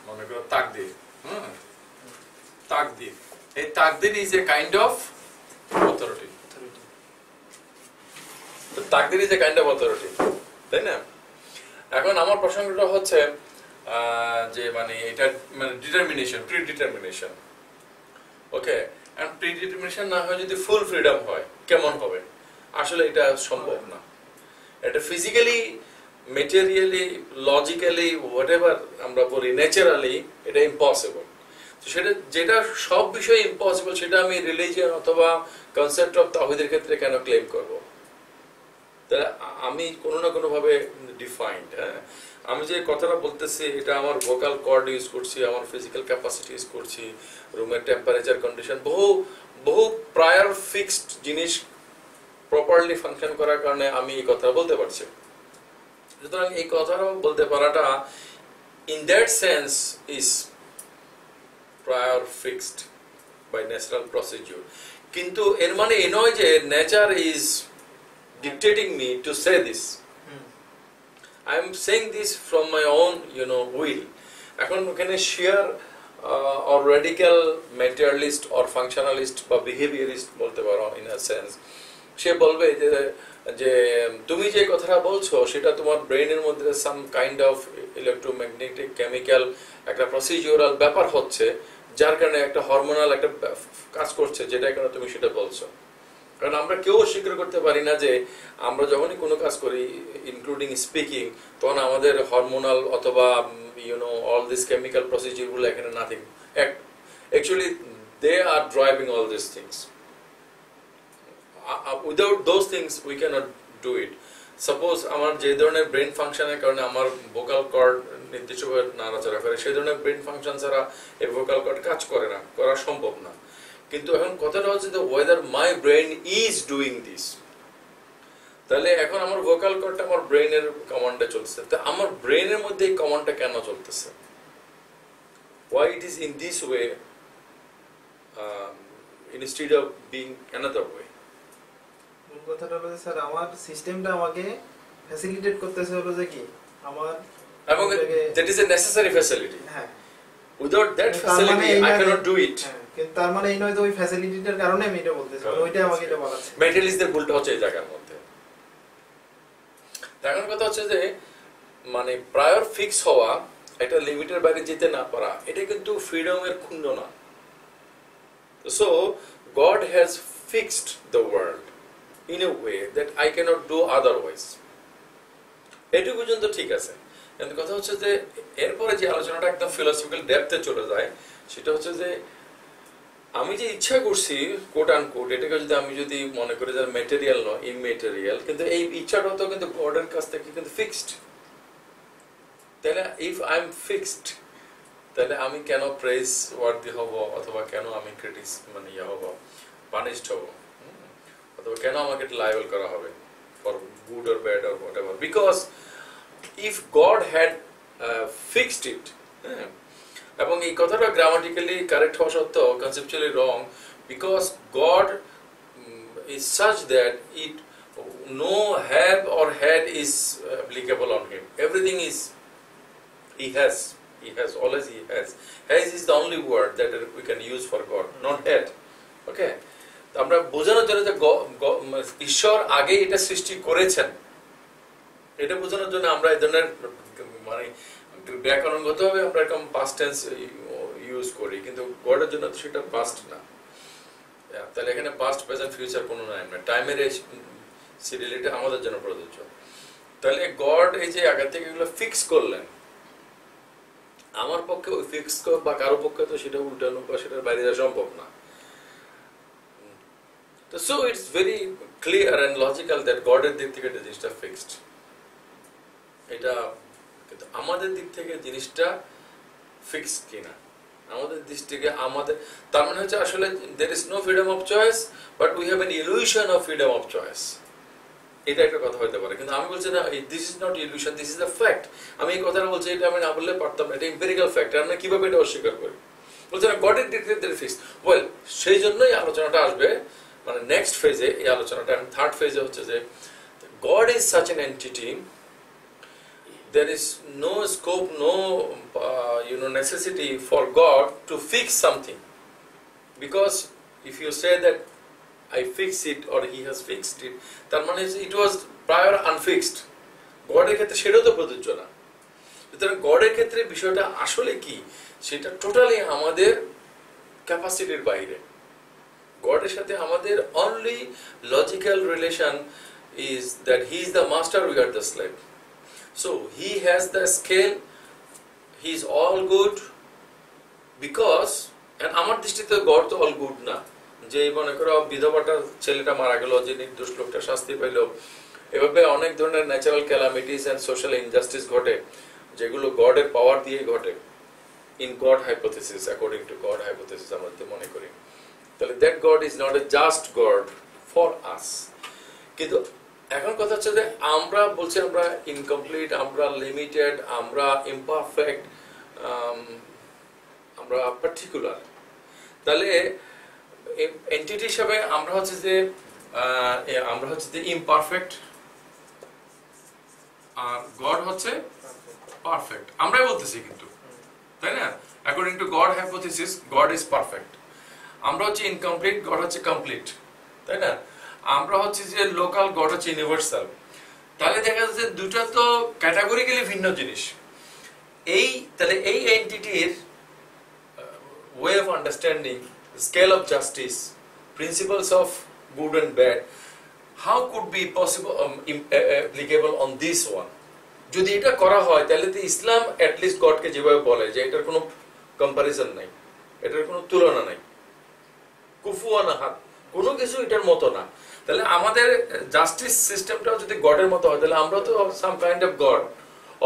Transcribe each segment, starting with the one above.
মনে করো তাকদীর, তাকদীর, এই তাকদীর is a kind of authority, তাকদীর is a kind of authority, তাই না? এখন আমার প্রসঙ্গটা হচ্ছে যে মানে এটা মানে determination, predetermination, okay? And predetermination না হয় যদি ফুল ফ্রিডম হয় কেমন হবে? আসলে এটা সম্ভব না। এটা ফিজিক্যালি, মেটেরিয়ালি, লজিক্যালি, হোয়াটএভার আমরা বলি, ন্যাচারালি এটা ইম্পসিবল। তো সেটা যেটা সব বিষয়ে ইম্পসিবল, সেটা আমি রিলিজিয়ন অথবা কনসেপ্ট অফ তাওহীদের ক্ষেত্রে কেন ক্লেম করব? তাহলে আমি কোনো না কোনো ভাবে ডিফাইন্ড। হ্যাঁ, আমি যে কথাটা বলতেছি এটা আমার ভোকাল কর্ড ইউজ করছি, আমার ফিজিক্যাল ক্যাপাসিটি ইউজ করছি, রুমের টেম্পারেচার কন্ডিশন, বহু প্রায়র ফিক্সড জিনিস প্রপারলি ফাংশন করার কারণে আমি এই কথা বলতে পারছি। সুতরাং এই কথাটাও বলতে পারাটা in that sense is prior fixed by natural procedure. কিন্তু এর মানে এই নয় যে nature is dictating me to say this. I am saying this from my own, will. এখন ওখানে sheer or radical materialist or functionalist বা behaviorist বলতে পারো in a sense, সে বলবে যে তুমি যে কথাটা বলছো সেটা তোমার ব্রেইনের মধ্যে some kind of electromagnetic chemical একটা procedural ব্যাপার হচ্ছে, যার কারণে একটা হরমোনাল একটা কাজ করছে, যেটা কারণে তুমি সেটা বলছো। কারণ আমরা কেউ অস্বীকার করতে পারি না যে আমরা যখনই কোনো কাজ করি, ইনক্লুডিং স্পিকিং, তখন আমাদের হরমোনাল অথবা অল দিস কেমিক্যাল প্রসিডিউর গুলো এখানে nothing, actually they are driving all this things. Without those things we cannot do it. Suppose আমার যে ধরনের ব্রেন ফাংশনের কারণে আমার ভোকাল কর্ড নির্দিষ্টভাবে নাড়াচাড়া করে, সেই ধরনের ব্রেন ফাংশন ছাড়া এই ভোকাল কর্ড কাজ করে না, করা সম্ভব না। কিন্তু এখন কথাটা হচ্ছে যে whether my brain is doing this, তাহলে এখন আমার ভোকাল কর্ডটা আমার ব্রেনের কমান্ডে চলছে, তো আমার ব্রেনের মধ্যে এই কমান্ডটা কেন চলতেছে? why it is in this way instead of being another way? মূল কথাটা হলো স্যার আমার সিস্টেমটা আমাকে ফ্যাসিলিটেট করতেছে হলো যে কি আমার, এবং that is a necessary facility. হ্যাঁ, without that facility I cannot do it. কিন্তু তার মানে এই নয় যে ওই ফ্যাসিলিটিটার কারণে আমি এটা বলতেছি, ওইটাই আমাকে এটা বলাচ্ছে। মেটালিস্টদের ভুলটা হচ্ছে এই জায়গার মধ্যে। এখন কথা হচ্ছে যে মানে প্রায়র ফিক্স হওয়া, একটা লিমিটের বাইরে যেতে না পারা, এটা কিন্তু ফ্রিডমের ক্ষুণ্ণ না। So God has fixed the world in a way that I cannot do otherwise. এটুকু পর্যন্ত ঠিক আছে। কিন্তু কথা হচ্ছে যে এরপরে যে আলোচনাটা একদম ফিলোসফিক্যাল ডেপথে চলে যায়, সেটা হচ্ছে যে আমি যে ইচ্ছা করছি কোট আন কোট, এটাকে যদি আমি যদি মনে করি যে ম্যাটেরিয়াল নয়, ইমমেটেরিয়াল, কিন্তু এই ইচ্ছাটা তো কিন্তু গডের কাছ থেকে কিন্তু ফিক্সড। তাহলে ইফ আই এম ফিক্সড, তাহলে আমি কেন প্রেজ ওয়ার্দি হব, অথবা কেন আমি ক্রিটিস মানে হব, পানিশড হব, অথবা কেন আমাকে লায়াবল করা হবে for good or bad or whatever? Because if God had fixed it, এবং এই কথাটা গ্রামাটিক্যালি কারেক্ট হওয়া সত্ত্বেও conceptually wrong, because God is such that it no have or had is applicable on him. Everything is he has always he has is the only word that we can use for God, not had. Okay, তো আমরা বোঝানোর জন্য যে ঈশ্বর আগে এটা সৃষ্টি করেছেন, এটা বোঝানোর জন্য আমরা এই ধরনের মানে ব্যাকরণগতভাবে আমরা এরকম পাস্ট টেন্স ইউজ করি, কিন্তু গডের জন্য তো সেটা পাস্ট না। তাহলে এখানে পাস্ট প্রেজেন্ট ফিউচার কোনো নাই, টাইমের এই সিরিয়ালটা আমাদের জন্য প্রযোজ্য। তাহলে গড এই যে আগে থেকে এগুলো ফিক্স করলেন, আমার পক্ষে ওই ফিক্স বা কারো পক্ষে তো সেটা উল্টানো বা সেটার বাইরে যাওয়া সম্ভব না। তো so it's very clear and logical that গডের দিক থেকে জিনিসটা ফিক্সড। এটা কিন্তু আমাদের দিক থেকে জিনিসটা ফিক্সড কিনা, আমাদের দিক থেকে আমাদের, তার মানে হচ্ছে আসলে there is no freedom of choice but we have an illusion of freedom of choice। এটা একটা কথা হতে পারে, কিন্তু আমি বলছি না this is not illusion, this is the fact. আমি এই কথাটা বলছি, এটা আমি না বললে পারতাম না, এটা এম্পিরিক্যাল ফ্যাক্ট। আমরা কিভাবে এটা অস্বীকার করি? বলছি না গডের দিক থেকে ফিক্সড। ওয়েল, সেই জন্যই আলোচনাটা আসবে মানে নেক্সট ফেজে, এই আলোচনাটা থার্ড ফেজে হচ্ছে যে god is such an entity there is no scope, no necessity for God to fix something, because if you say that I fix it or he has fixed it, তার মানে it was prior unfixed. গডের ক্ষেত্রে সেটাও তো প্রযোজ্য না। সুতরাং গডের ক্ষেত্রে বিষয়টা আসলে কি, সেটা টোটালি আমাদের ক্যাপাসিটির বাইরে। গডের সাথে আমাদের only logical relation is that he is the master, we are the slave. So he has the scale, he is all good, because and আমার দৃষ্টিতে গড তো অল গুড না, যে মনে করো বিধবাটা ছেলেটা মারা গেল, যে নির্দোষ লোকটা শাস্তি পাইল, এভাবে অনেক ধরনের natural calamities and social injustice ঘটে যেগুলো গডের পাওয়ার দিয়ে ঘটে, in God hypothesis, according to God hypothesis আমরা তো মনে করি। তাহলে that God is not a just God for us. কিন্তু এখন কথা হচ্ছে যে আমরা বলছি আমরা ইনকমপ্লিট, আমরা লিমিটেড, আমরা ইমপারফেক্ট, আমরা পার্টিকুলার। তাহলে এন্টিটি হিসাবে আমরা হচ্ছে যে ইমপারফেক্ট, আর গড হচ্ছে পারফেক্ট। আমরাই বলতেছি কিন্তু, তাই না? According to God hypothesis god is perfect. আমরা হচ্ছে ইনকমপ্লিট, গড হচ্ছে কমপ্লিট, তাই না? আমরা হচ্ছে যে লোকাল, গড হচ্ছে ইউনিভার্সাল। তাহলে দেখা যাচ্ছে দুটো তো ক্যাটাগরিক্যালি ভিন্ন জিনিস। তাহলে এই এন্টিটির way of understanding the scale of justice, principles of good and bad, how could be possible applicable on this one? যদি এটা করা হয় তাহলে তো ইসলাম at least গডকে যেভাবে বলে যে এটার কোনো কম্পারিজন নাই, এটার কোনো তুলনা নাই, কুফুয়ান আহাদ, কোনো কিছু এটার মতো না। তাহলে আমাদের জাস্টিস সিস্টেমটাও যদি গডের মতো হয়, তাহলে আমরা তো some kind of god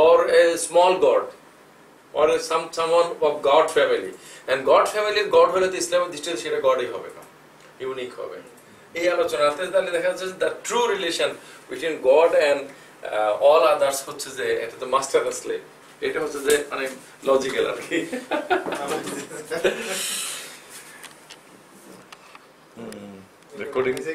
or a small god or someone of God family, and God family God হলে তো ইসলামের দৃষ্টিতে সেটা গডই হবে না, ইউনিক হবে। এই আলোচনাতে তাহলে দেখা যাচ্ছে the true relation between God and all others হচ্ছে যে এটা তো মাস্টার আর স্লেভ, এটা হচ্ছে যে মানে লজিক্যাল আর কি। রেকর্ডিং